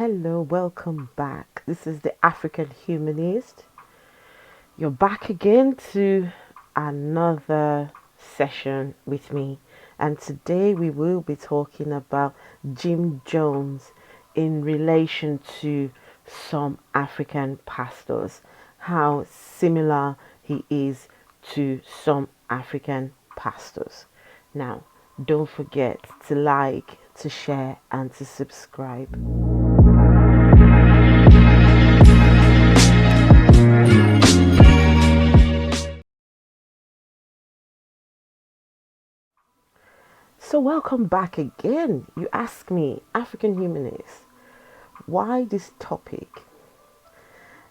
Hello, welcome back. This is the African Humanist. You're back again to another session with me, and today we will be talking about Jim Jones in relation to some African pastors, how similar he is to some African pastors. Now, don't forget to like, to share, and to subscribe. So, welcome back again. You ask me, African Humanists, why this topic?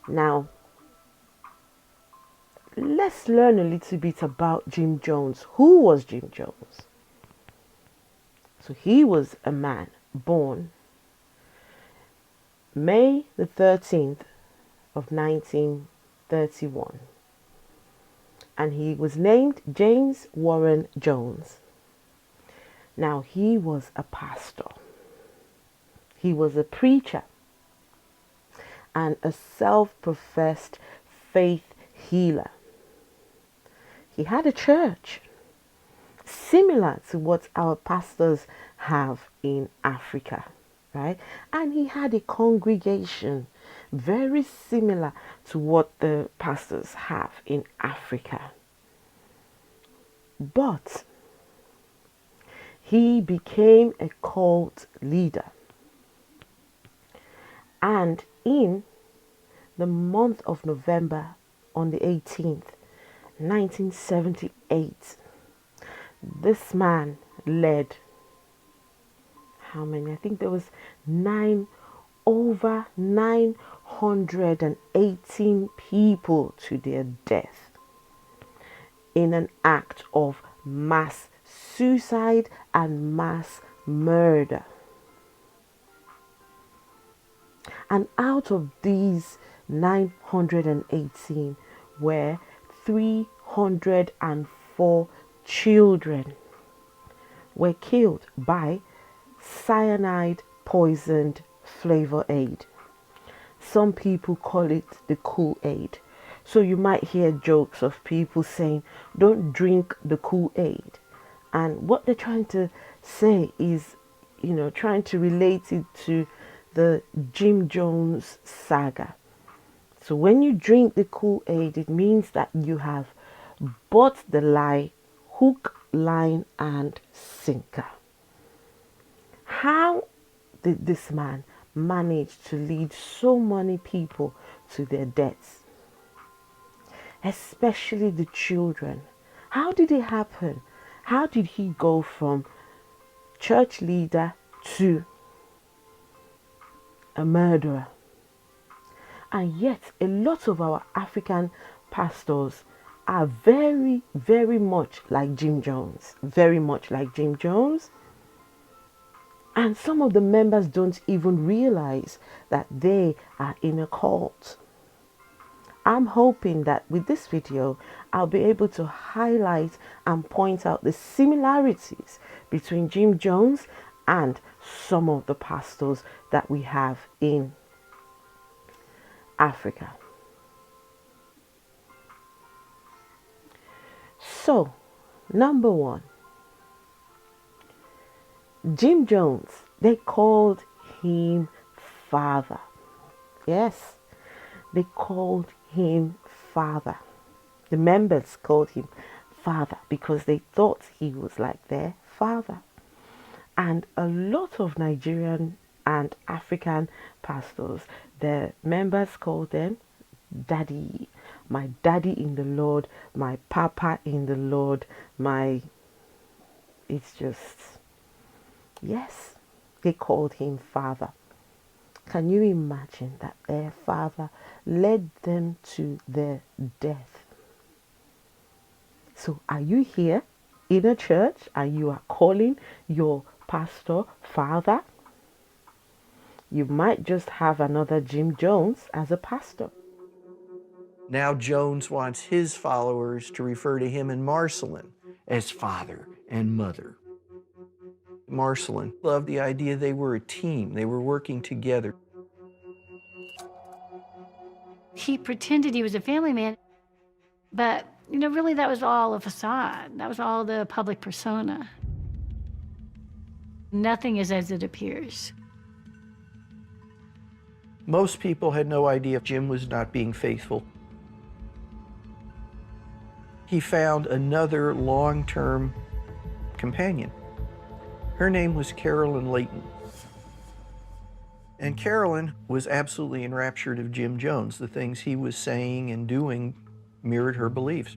Now, let's learn a little bit about Jim Jones. Who was Jim Jones? So, he was a man born May the 13th of 1931, and he was named James Warren Jones. Now, he was a pastor, he was a preacher, and a self-professed faith healer. He had a church similar to what our pastors have in Africa, right? And he had a congregation very similar to what the pastors have in Africa. But he became a cult leader. And in the month of November, on the 18th, 1978, this man led how many? I think there was over 918 people to their death in an act of mass suicide and mass murder. And out of these 918 were 304 children were killed by cyanide poisoned flavor aid. Some people call it the Kool-Aid. So you might hear jokes of people saying, don't drink the Kool-Aid. And what they're trying to say is, trying to relate it to the Jim Jones saga. So when you drink the Kool-Aid, it means that you have bought the lie, hook, line, and sinker. How did this man manage to lead so many people to their deaths? Especially the children. How did it happen? How did he go from church leader to a murderer? And yet a lot of our African pastors are very, very much like Jim Jones. Very much like Jim Jones. And some of the members don't even realize that they are in a cult. I'm hoping that with this video, I'll be able to highlight and point out the similarities between Jim Jones and some of the pastors that we have in Africa. So, number one, Jim Jones, they called him Father. Yes, they called him Father. The members called him Father because they thought he was like their father. And a lot of Nigerian and African pastors, their members called them Daddy. My daddy in the Lord, my papa in the Lord, it's just, yes, they called him Father. Can you imagine that their father led them to their death? So are you here in a church and you are calling your pastor Father? You might just have another Jim Jones as a pastor. Now Jones wants his followers to refer to him and Marcelin as father and mother. Marcelin loved the idea they were a team. They were working together. He pretended he was a family man, but, really that was all a facade. That was all the public persona. Nothing is as it appears. Most people had no idea Jim was not being faithful. He found another long-term companion. Her name was Carolyn Layton. And Carolyn was absolutely enraptured of Jim Jones. The things he was saying and doing mirrored her beliefs.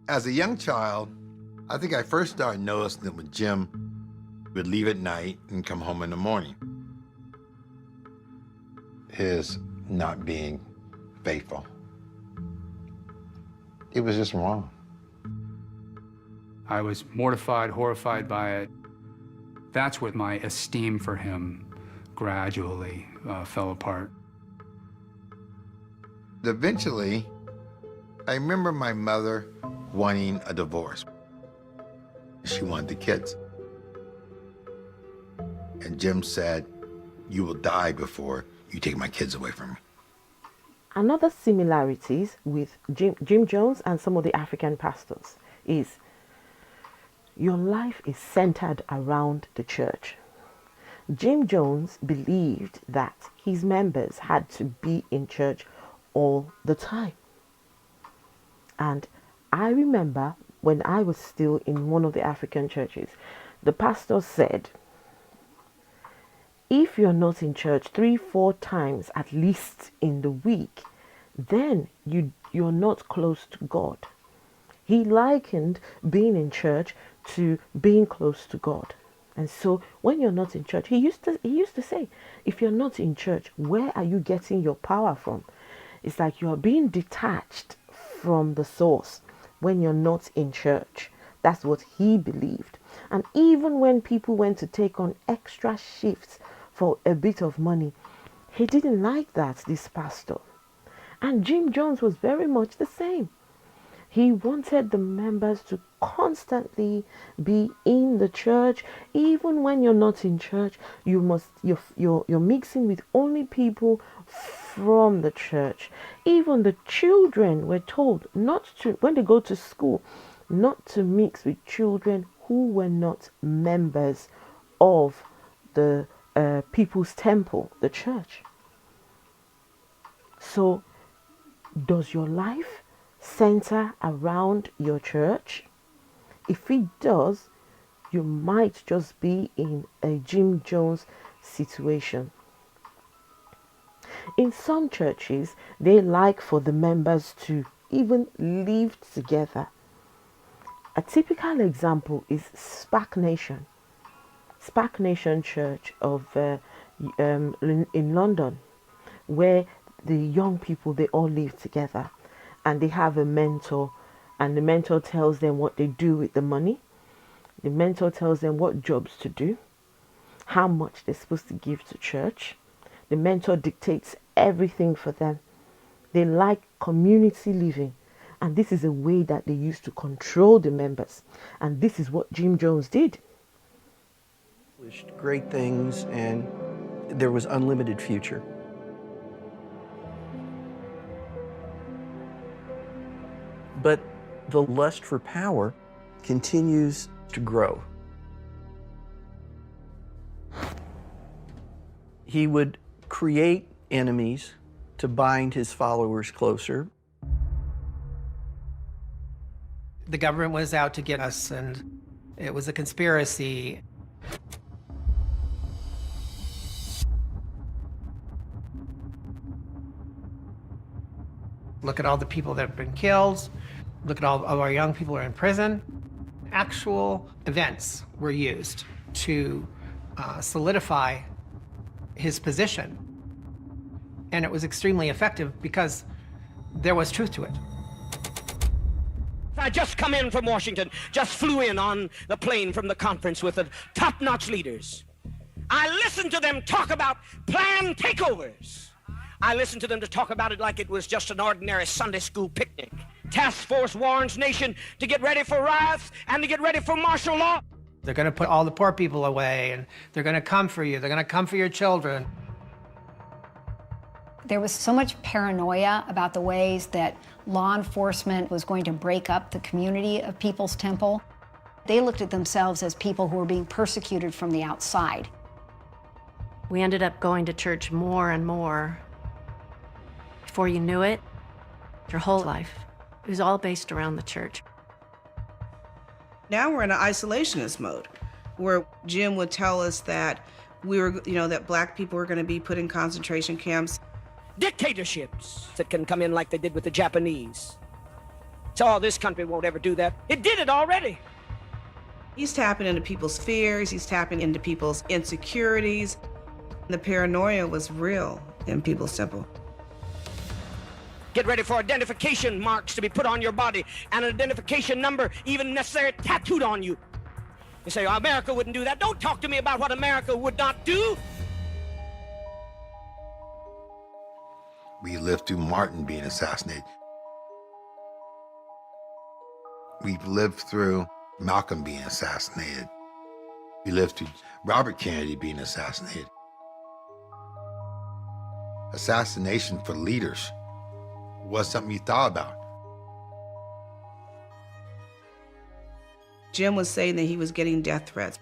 As a young child, I think I first started noticing that when Jim would leave at night and come home in the morning, his not being faithful. It was just wrong. I was mortified, horrified by it. That's what my esteem for him gradually fell apart. Eventually, I remember my mother wanting a divorce. She wanted the kids. And Jim said, "You will die before you take my kids away from me." Another similarities with Jim Jones and some of the African pastors is your life is centered around the church. Jim Jones believed that his members had to be in church all the time. And I remember when I was still in one of the African churches, the pastor said, if you're not in church 3-4 times at least in the week, then you're not close to God. He likened being in church to being close to God. And so when you're not in church, he used to say, if you're not in church, where are you getting your power from? It's like you're being detached from the source when you're not in church. That's what he believed. And even when people went to take on extra shifts for a bit of money, he didn't like that, this pastor. And Jim Jones was very much the same. He wanted the members to constantly be in the church. Even when you're not in church, you're mixing with only people from the church. Even the children were told not to, when they go to school, not to mix with children who were not members of the People's Temple, the church. So, does your life center around your church? If it does, you might just be in a Jim Jones situation. In some churches, they like for the members to even live together. A typical example is SPAC Nation. SPAC Nation Church in London, where the young people, they all live together. And they have a mentor, and the mentor tells them what they do with the money. The mentor tells them what jobs to do, how much they're supposed to give to church. The mentor dictates everything for them. They like community living, and this is a way that they used to control the members. And this is what Jim Jones did. Great things, and there was unlimited future. But the lust for power continues to grow. He would create enemies to bind his followers closer. The government was out to get us, and it was a conspiracy. Look at all the people that have been killed. Look at all of our young people who are in prison. Actual events were used to solidify his position. And it was extremely effective because there was truth to it. I just come in from Washington, just flew in on the plane from the conference with the top-notch leaders. I listened to them talk about planned takeovers. I listened to them to talk about it like it was just an ordinary Sunday school picnic. Task force warns nation to get ready for riots and to get ready for martial law. They're going to put all the poor people away, and they're going to come for you. They're going to come for your children. There was so much paranoia about the ways that law enforcement was going to break up the community of People's Temple. They looked at themselves as people who were being persecuted from the outside. We ended up going to church more and more. Before you knew it, your whole life, it was all based around the church. Now we're in an isolationist mode, where Jim would tell us that that black people were going to be put in concentration camps. Dictatorships that can come in like they did with the Japanese. So this country won't ever do that. It did it already. He's tapping into people's fears. He's tapping into people's insecurities. The paranoia was real in People's Temple. Get ready for identification marks to be put on your body, and an identification number even necessary tattooed on you. You say, oh, America wouldn't do that. Don't talk to me about what America would not do. We lived through Martin being assassinated. We've lived through Malcolm being assassinated. We lived through Robert Kennedy being assassinated. Assassination for leaders was something you thought about. Jim was saying that he was getting death threats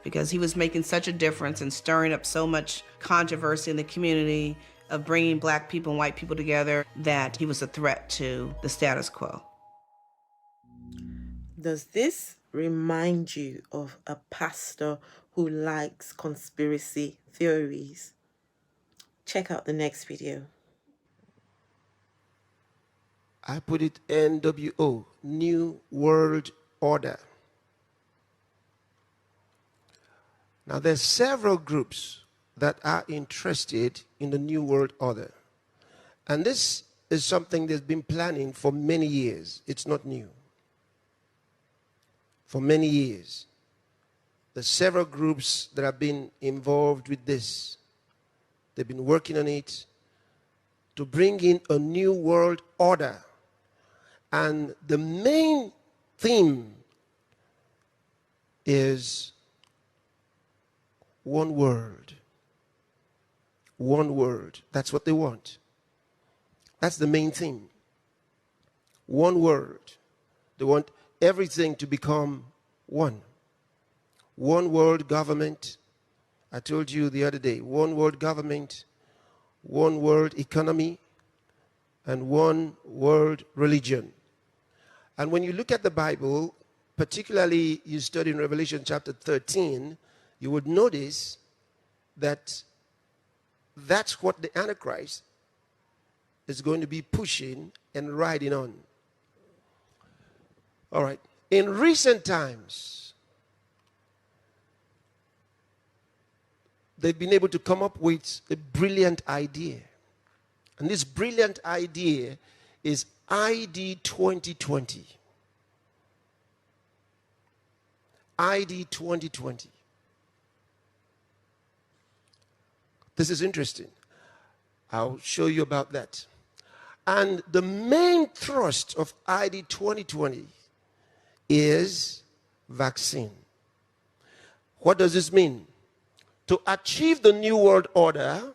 because he was making such a difference and stirring up so much controversy in the community of bringing black people and white people together that he was a threat to the status quo. Does this remind you of a pastor who likes conspiracy theories? Check out the next video. I put it NWO, New World Order. Now, there's several groups that are interested in the New World Order. And this is something they've been planning for many years. It's not new. For many years. There's several groups that have been involved with this. They've been working on it to bring in a new world order. And the main theme is one world. One world. That's what they want. That's the main theme. One world. They want everything to become one. One world government. I told you the other day, one world government, one world economy, and one world religion. And when you look at the Bible, particularly you study in Revelation chapter 13, you would notice that that's what the Antichrist is going to be pushing and riding on. All right. In recent times, they've been able to come up with a brilliant idea. And this brilliant idea is ID 2020. ID 2020. This is interesting. I'll show you about that. And the main thrust of ID 2020 is vaccine. What does this mean? To achieve the New World Order,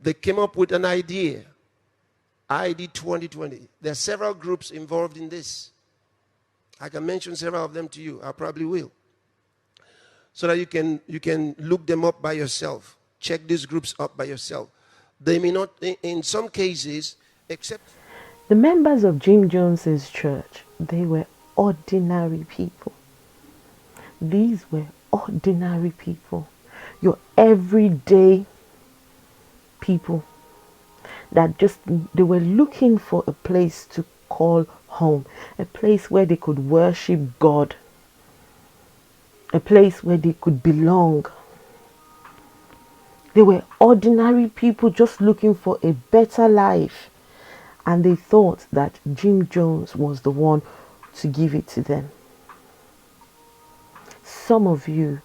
they came up with an idea, ID 2020. There are several groups involved in this. I can mention several of them to you. I probably will. So that you can look them up by yourself. Check these groups up by yourself. They may not, in some cases, except... The members of Jim Jones's church, they were ordinary people. These were ordinary people. Your everyday people that they were looking for a place to call home, a place where they could worship God, a place where they could belong. They were ordinary people just looking for a better life, and they thought that Jim Jones was the one to give it to them. Some of you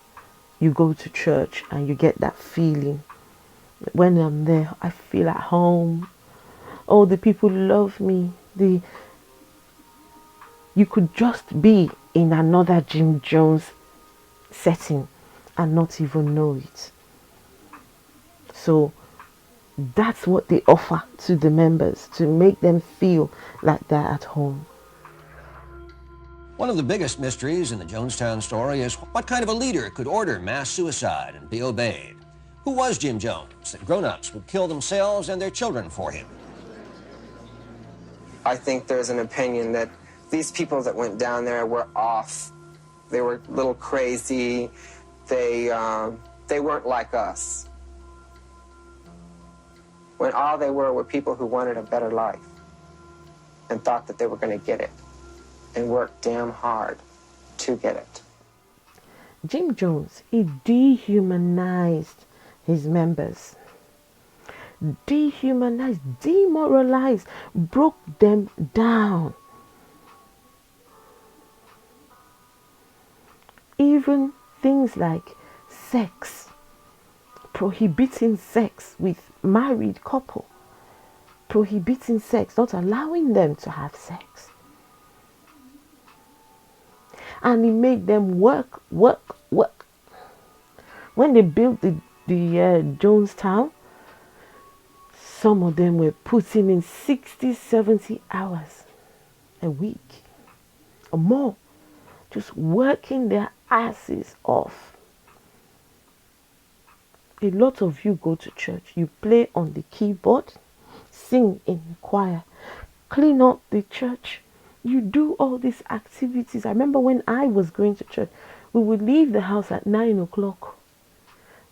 go to church and you get that feeling. When I'm there, I feel at home. Oh, the people love me. You could just be in another Jim Jones setting and not even know it. So that's what they offer to the members to make them feel like they're at home. One of the biggest mysteries in the Jonestown story is what kind of a leader could order mass suicide and be obeyed? Who was Jim Jones that grown-ups would kill themselves and their children for him? I think there's an opinion that these people that went down there were off. They were a little crazy. They weren't like us. When all they were people who wanted a better life and thought that they were going to get it and worked damn hard to get it. Jim Jones, he dehumanized his members. Dehumanized, demoralized, broke them down. Even things like sex, prohibiting sex with married couple, prohibiting sex, not allowing them to have sex. And he made them work. When they built the Jonestown, some of them were putting in 60, 70 hours a week or more, just working their asses off. A lot of you go to church, you play on the keyboard, sing in the choir, clean up the church. You do all these activities. I remember when I was going to church, we would leave the house at 9 o'clock.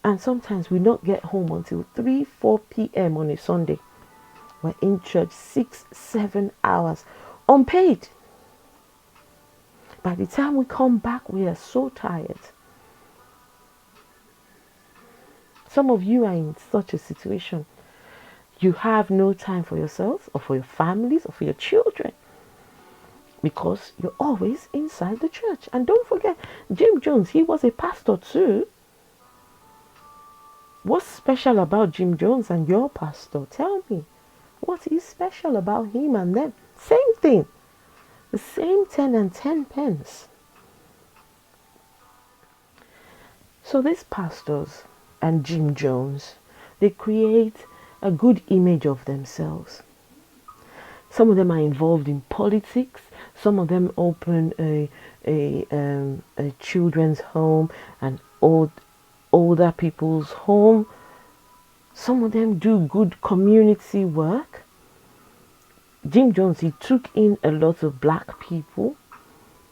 And sometimes we not get home until 3, 4 p.m. on a Sunday. We're in church 6, 7 hours, unpaid. By the time we come back, we are so tired. Some of you are in such a situation. You have no time for yourselves or for your families or for your children because you're always inside the church. And don't forget, Jim Jones, he was a pastor too. What's special about Jim Jones and your pastor? Tell me. What is special about him and them? Same thing. The same 10 and 10 pence. So these pastors and Jim Jones, they create a good image of themselves. Some of them are involved in politics. Some of them open a children's home and older people's home. Some of them do good community work. Jim Jones, he took in a lot of black people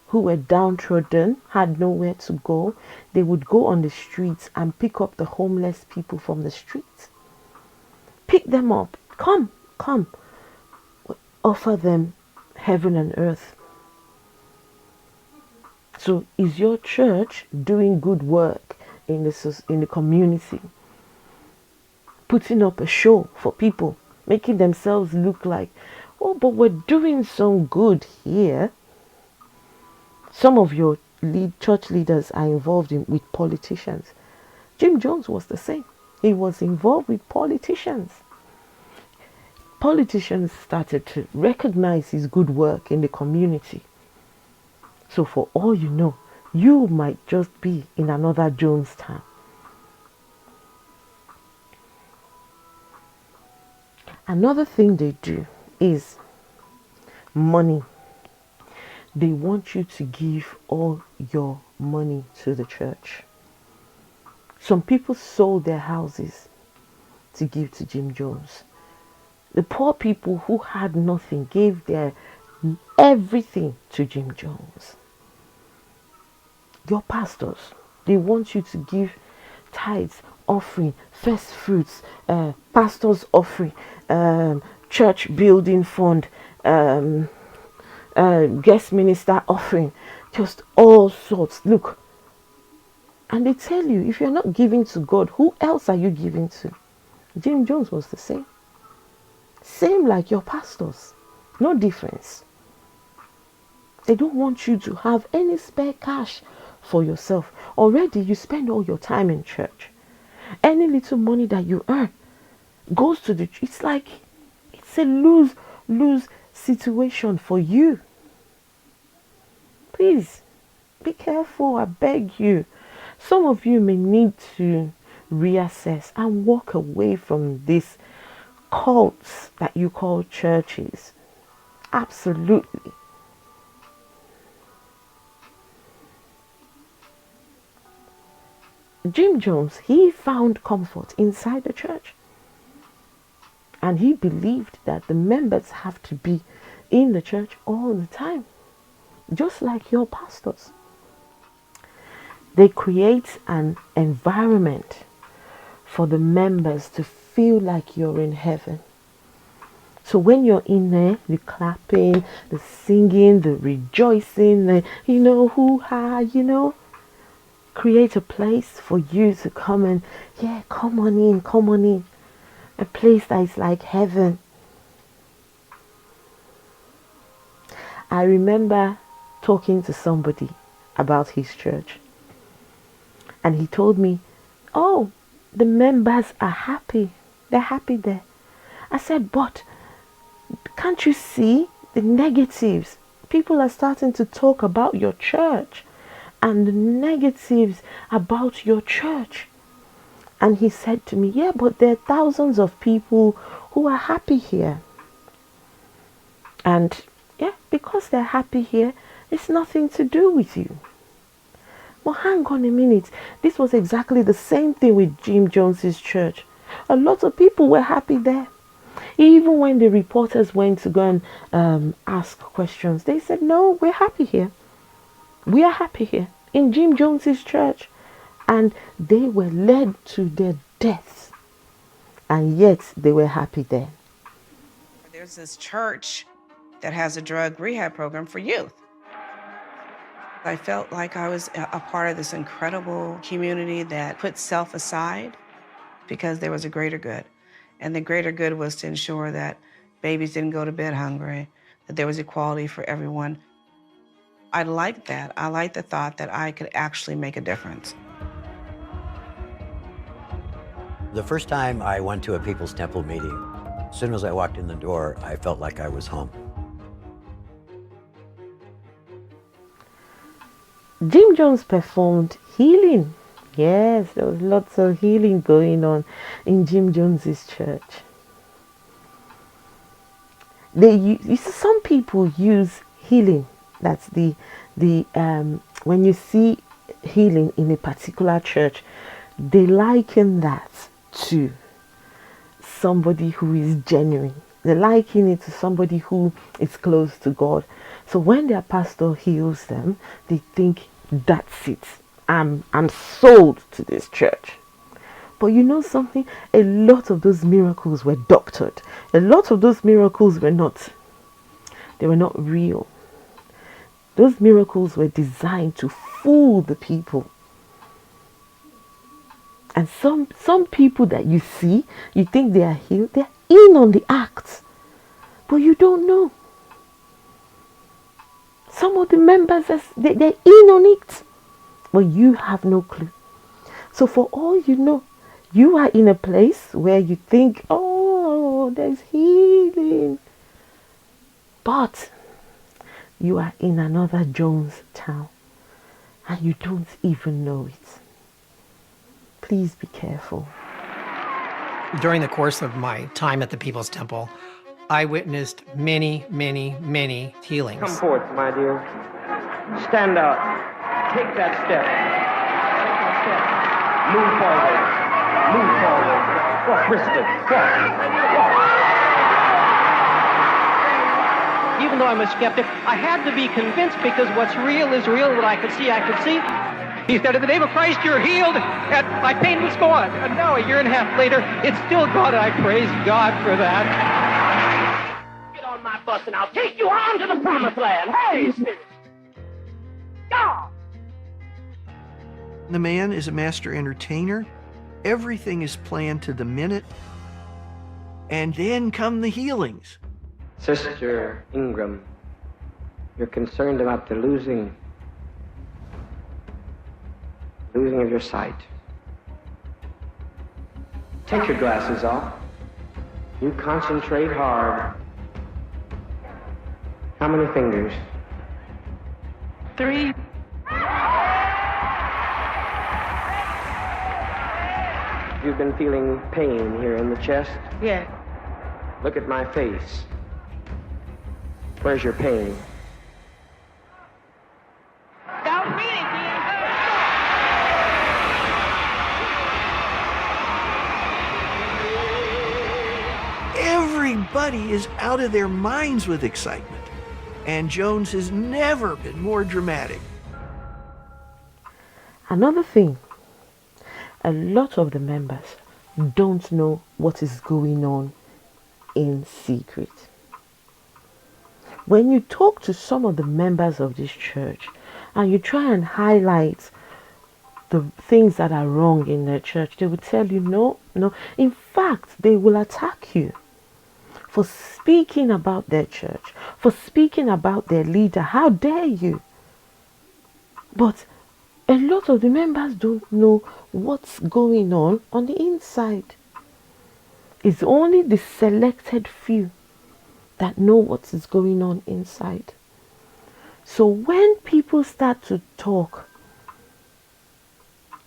who were downtrodden, had nowhere to go. They would go on the streets and pick up the homeless people from the streets. Pick them up. Come. Offer them heaven and earth. So is your church doing good work in the community? Putting up a show for people, making themselves look like, oh, but we're doing some good here. Some of your church leaders are involved with politicians. Jim Jones was the same. He was involved with politicians. Politicians started to recognize his good work in the community. So for all you know, you might just be in another Jonestown. Another thing they do is money. They want you to give all your money to the church. Some people sold their houses to give to Jim Jones. The poor people who had nothing gave their everything to Jim Jones. Your pastors, they want you to give tithes, offering, first fruits, pastor's offering, church building fund, guest minister offering, just all sorts. Look, and they tell you, if you're not giving to God, who else are you giving to? Jim Jones was the same. Same like your pastors. No difference. They don't want you to have any spare cash for yourself. Already you spend all your time in church. Any little money that you earn goes to the church. It's like, it's a lose-lose situation for you. Please, be careful, I beg you. Some of you may need to reassess and walk away from these cults that you call churches. Absolutely. Jim Jones, he found comfort inside the church. And he believed that the members have to be in the church all the time, just like your pastors. They create an environment for the members to feel like you're in heaven. So when you're in there, the clapping, the singing, the rejoicing, the, hoo-ha, create a place for you to come and, come on in. A place that is like heaven. I remember talking to somebody about his church. And he told me, oh, the members are happy. They're happy there. I said, but can't you see the negatives? People are starting to talk about your church and the negatives about your church. And he said to me, yeah, but there are thousands of people who are happy here. And because they're happy here, it's nothing to do with you. Well, hang on a minute. This was exactly the same thing with Jim Jones's church. A lot of people were happy there. Even when the reporters went to go and ask questions, they said, no, we're happy here. We are happy here in Jim Jones's church. And they were led to their deaths. And yet they were happy there. There's this church that has a drug rehab program for youth. I felt like I was a part of this incredible community that put self aside because there was a greater good. And the greater good was to ensure that babies didn't go to bed hungry, that there was equality for everyone. I liked that. I liked the thought that I could actually make a difference. The first time I went to a People's Temple meeting, as soon as I walked in the door, I felt like I was home. Jim Jones performed healing. Yes, there was lots of healing going on in Jim Jones's church. You see, some people use healing. That's when you see healing in a particular church, they liken that to somebody who is genuine. They liken it to somebody who is close to God. So when their pastor heals them, they think, that's it. I'm sold to this church. But you know something? A lot of those miracles were doctored. A lot of those miracles were not real. Those miracles were designed to fool the people. And some people that you see, you think they are healed, they're in on the act. But you don't know. Some of the members, they're in on it. But you have no clue. So for all you know, you are in a place where you think, oh, there's healing. But you are in another Jones town. And you don't even know it. Please be careful. During the course of my time at the People's Temple, I witnessed many, many, many healings. Come forth, my dear. Stand up. Take that step. Take that step. Move forward. Move forward. Walk briskly. Walk. Even though I'm a skeptic, I had to be convinced because what's real is real. What I could see, I could see. He said, in the name of Christ, you're healed. And my pain was gone. And now, a year and a half later, it's still gone. And I praise God for that. Get on my bus and I'll take you on to the promised land. Hey, Spirit. God. The man is a master entertainer. Everything is planned to the minute. And then come the healings. Sister Ingram, you're concerned about the losing of your sight. Take your glasses off. You concentrate hard. How many fingers? 3. You've been feeling pain here in the chest? Yeah. Look at my face. Where's your pain? Don't mean it, Everybody is out of their minds with excitement, and Jones has never been more dramatic. Another thing, a lot of the members don't know what is going on in secret. When you talk to some of the members of this church and you try and highlight the things that are wrong in their church, they will tell you no. In fact, they will attack you for speaking about their church, for speaking about their leader. How dare you? But a lot of the members don't know what's going on the inside. It's only the selected few that know what is going on inside. So when people start to talk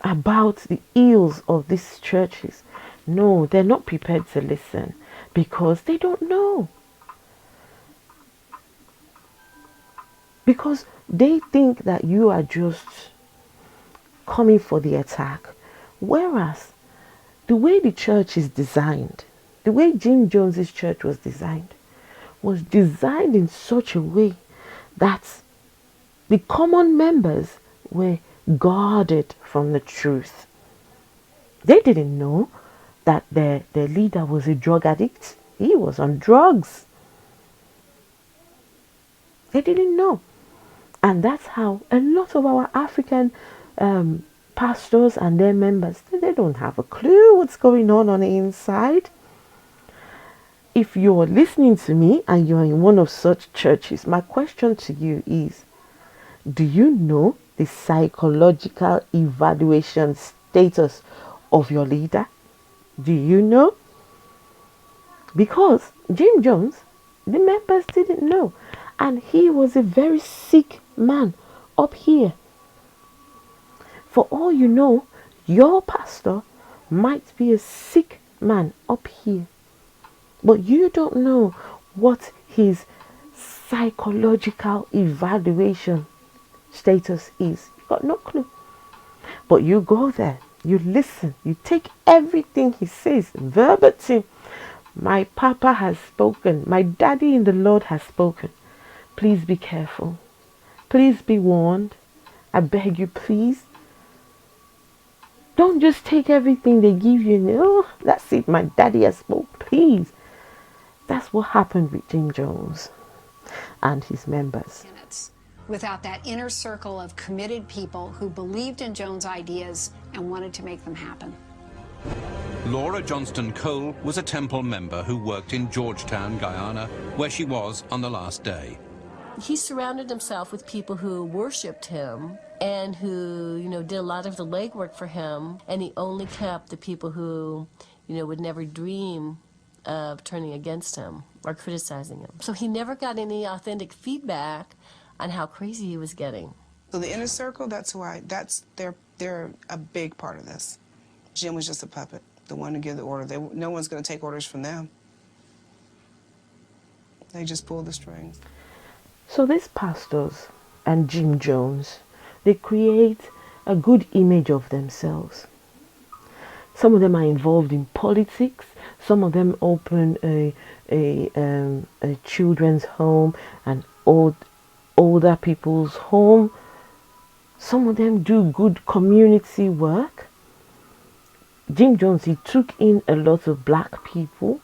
about the ills of these churches, no, they're not prepared to listen because they don't know. Because they think that you are just coming for the attack. Whereas the way the church is designed, the way Jim Jones's church was designed in such a way that the common members were guarded from the truth. They didn't know that their leader was a drug addict. He was on drugs. They didn't know. And that's how a lot of our African pastors and their members, they don't have a clue what's going on the inside. If you're listening to me and you're in one of such churches, my question to you is, do you know the psychological evaluation status of your leader? Do you know? Because Jim Jones, the members didn't know. And he was a very sick man up here. For all you know, your pastor might be a sick man up here. But you don't know what his psychological evaluation status is. You've got no clue. But you go there, you listen, you take everything he says verbatim. My papa has spoken. My daddy in the Lord has spoken. Please be careful. Please be warned. I beg you, please. Don't just take everything they give you and, oh, that's it, my daddy has spoken. Please. That's what happened with Jim Jones and his members. Without that inner circle of committed people who believed in Jones' ideas and wanted to make them happen. Laura Johnston Cole was a temple member who worked in Georgetown, Guyana, where she was on the last day. He surrounded himself with people who worshipped him and who, did a lot of the legwork for him, and he only kept the people who, would never dream of turning against him or criticizing him. So he never got any authentic feedback on how crazy he was getting. So the inner circle, they're a big part of this. Jim was just a puppet, the one to give the order. No one's going to take orders from them. They just pull the strings. So these pastors and Jim Jones, they create a good image of themselves. Some of them are involved in politics. Some of them open a children's home and older people's home. Some of them do good community work. Jim Jones, he took in a lot of black people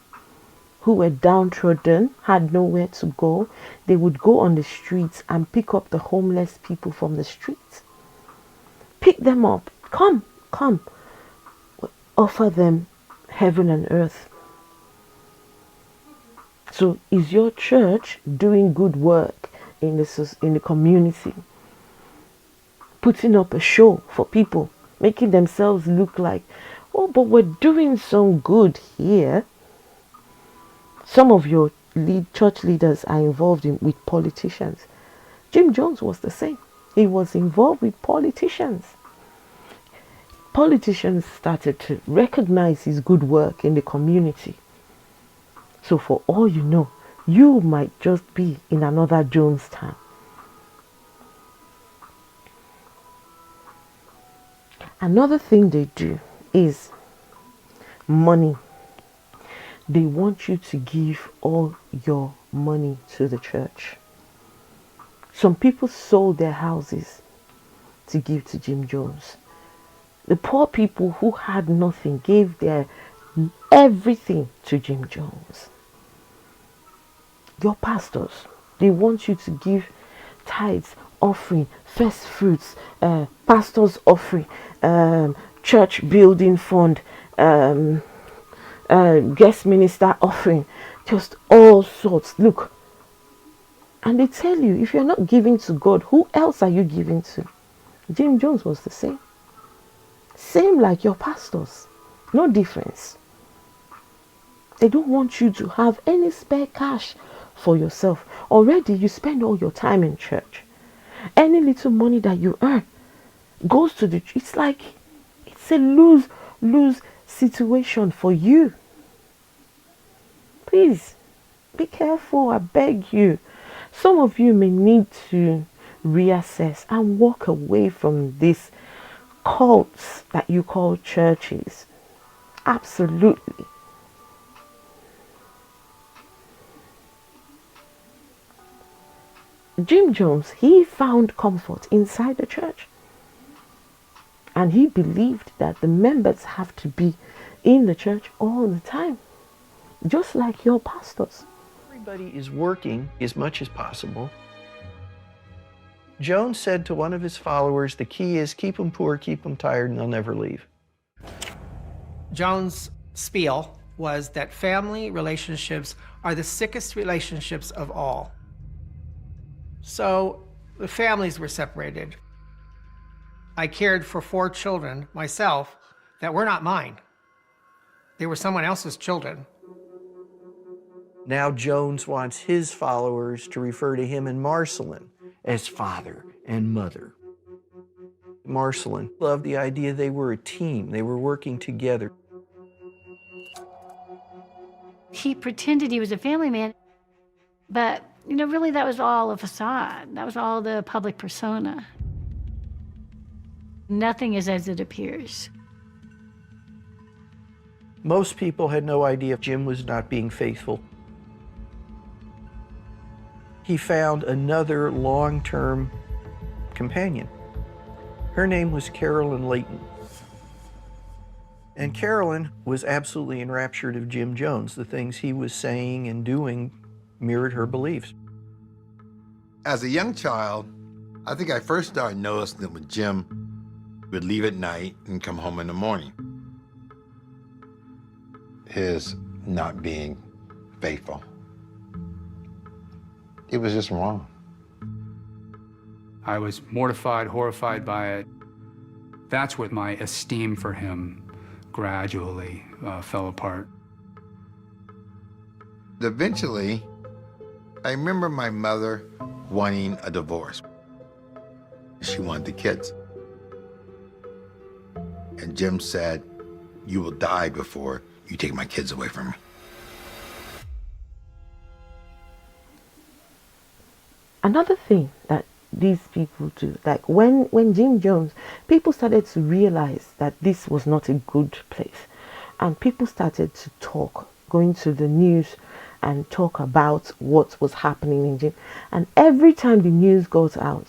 who were downtrodden, had nowhere to go. They would go on the streets and pick up the homeless people from the streets. Pick them up. Come. Offer them heaven and earth. So is your church doing good work in the community? Putting up a show for people, making themselves look like, oh, but we're doing some good here. Some of your church leaders are involved with politicians. Jim Jones was the same. He was involved with politicians. politicians started to recognize his good work in the community. So for all you know, you might just be in another Jonestown. Another thing they do is money. They want you to give all your money to the church. Some people sold their houses to give to Jim Jones. The poor people who had nothing gave their everything to Jim Jones. Your pastors, they want you to give tithes, offering, first fruits, pastor's offering, church building fund, guest minister offering, just all sorts. Look, and they tell you, if you're not giving to God, who else are you giving to? Jim Jones was the same. Same like your pastors. No difference. They don't want you to have any spare cash for yourself. Already you spend all your time in church. Any little money that you earn goes to the church. It's like, it's a lose-lose situation for you. Please, be careful, I beg you. Some of you may need to reassess and walk away from these cults that you call churches. Absolutely. Jim Jones, he found comfort inside the church. And he believed that the members have to be in the church all the time. Just like your pastors. Everybody is working as much as possible. Jones said to one of his followers, the key is keep them poor, keep them tired, and they'll never leave. Jones' spiel was that family relationships are the sickest relationships of all. So the families were separated. I cared for 4 children myself that were not mine. They were someone else's children. Now Jones wants his followers to refer to him and Marceline as father and mother. Marceline loved the idea they were a team. They were working together. He pretended he was a family man, but, really that was all a facade. That was all the public persona. Nothing is as it appears. Most people had no idea Jim was not being faithful. He found another long-term companion. Her name was Carolyn Layton. And Carolyn was absolutely enraptured of Jim Jones. The things he was saying and doing mirrored her beliefs. As a young child, I think I first started noticing that when Jim would leave at night and come home in the morning, his not being faithful. It was just wrong. I was mortified, horrified by it. That's what my esteem for him gradually fell apart. Eventually, I remember my mother wanting a divorce. She wanted the kids. And Jim said, "You will die before you take my kids away from me." Another thing that these people do, like when Jim Jones, people started to realize that this was not a good place, and people started to talk, going to the news and talk about what was happening in Jim. And every time the news got out,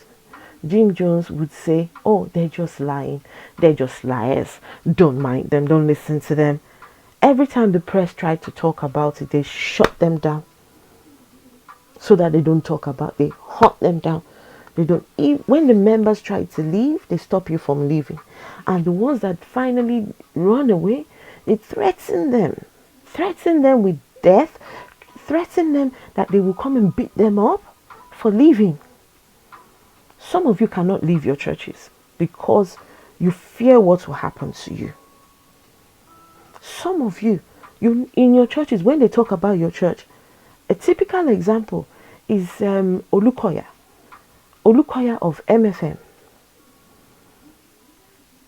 Jim Jones would say, "Oh, they're just lying, they're just liars, don't mind them, don't listen to them." Every time the press tried to talk about it, they shut them down so that they don't talk about it. They hunt them down. They don't. When the members try to leave, they stop you from leaving. And the ones that finally run away, they threaten them with death, threaten them that they will come and beat them up for leaving. Some of you cannot leave your churches because you fear what will happen to you. Some of you in your churches, when they talk about your church, a typical example is Olukoya of MFM.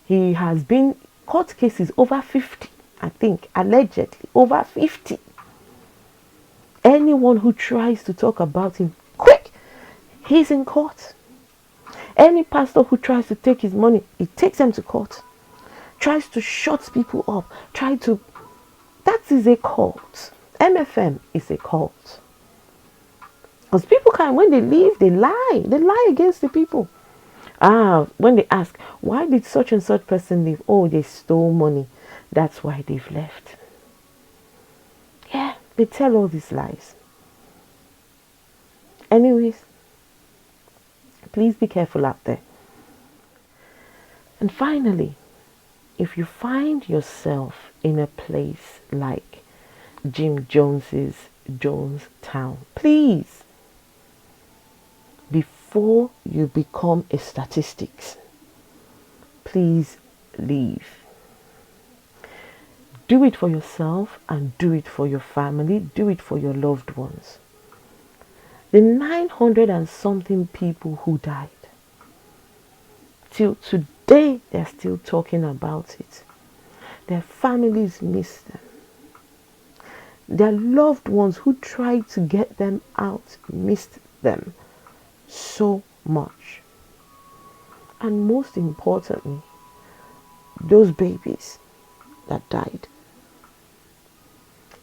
He has been court cases over 50, I think, allegedly, over 50. Anyone who tries to talk about him, quick, he's in court. Any pastor who tries to take his money, he takes them to court. Tries to shut people up. That is a cult. MFM is a cult. Because people when they leave, they lie. They lie against the people. When they ask, why did such and such person leave? Oh, they stole money. That's why they've left. Yeah, they tell all these lies. Anyways, please be careful out there. And finally, if you find yourself in a place like Jim Jones's Jonestown, please, before you become a statistics, please leave. Do it for yourself and do it for your family. Do it for your loved ones. The 900 and something people who died, till today they're still talking about it. Their families miss them. Their loved ones who tried to get them out missed them so much. And most importantly, those babies that died.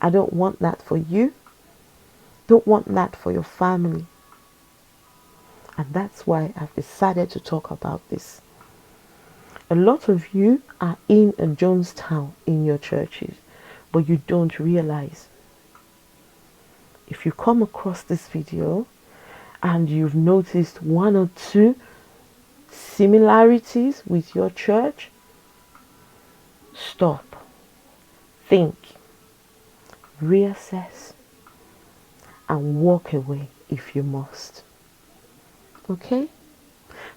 I don't want that for you. Don't want that for your family. And that's why I've decided to talk about this. A lot of you are in a Jonestown in your churches, but you don't realize. If you come across this video and you've noticed one or two similarities with your church, stop, think, reassess, and walk away if you must. Okay?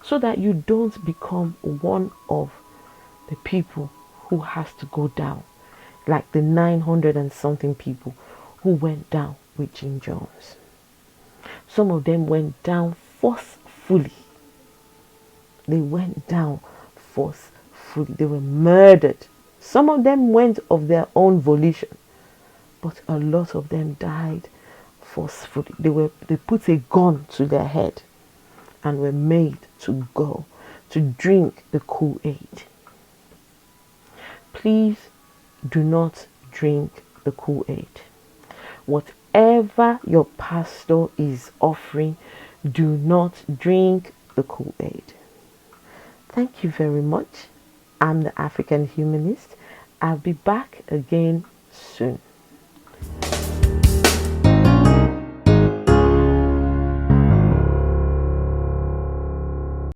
So that you don't become one of the people who has to go down, like the 900 and something people who went down with Jim Jones. Some of them went down forcefully. They went down forcefully. They were murdered. Some of them went of their own volition, but a lot of them died forcefully. They put a gun to their head and were made to go to drink the Kool-Aid. Please do not drink the Kool-Aid. Whatever your pastor is offering, do not drink the Kool-Aid. Thank you very much. I'm the African Humanist. I'll be back again soon.